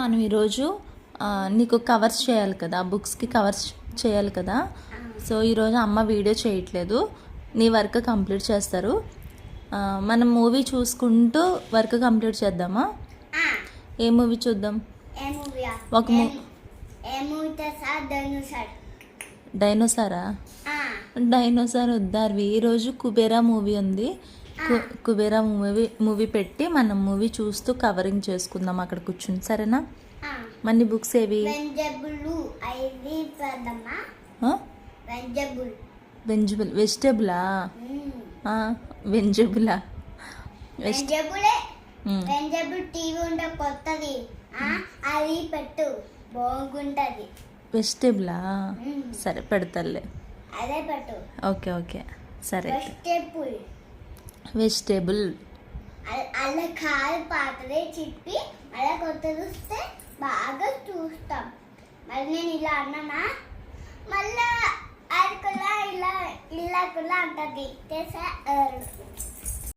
మనం ఈరోజు నీకు కవర్స్ చేయాలి కదా, బుక్స్కి కవర్స్ చేయాలి కదా. సో ఈరోజు అమ్మ వీడియో చేయట్లేదు, నీ వర్క్ కంప్లీట్ చేస్తారు. మనం మూవీ చూసుకుంటూ వర్క్ కంప్లీట్ చేద్దామా? ఏ మూవీ చూద్దాం? ఒక డైనోసారా? డైనోసార్ వద్దారు. ఈరోజు కుబేరా మూవీ ఉంది. కుబేరా మూవీ పెట్టి మనం మూవీ చూస్తూ కవరింగ్ చేసుకుందాం అక్కడ కూర్చుని, సరేనా? మన్ని బుక్స్ ఏవి? వెజిటబులా? వెజిటబులా? వెజిటబులా? సరే పెడతాలే. ఓకే ఓకే సరే. వెజిటేబుల్ అలా కాలు పాతదే చెప్పి అలా కొత్త చూస్తే బాగా చూస్తాం. మరి నేను ఇలా అన్నానా, మళ్ళా అరకులా ఇలా ఇళ్ళకులా అంటది.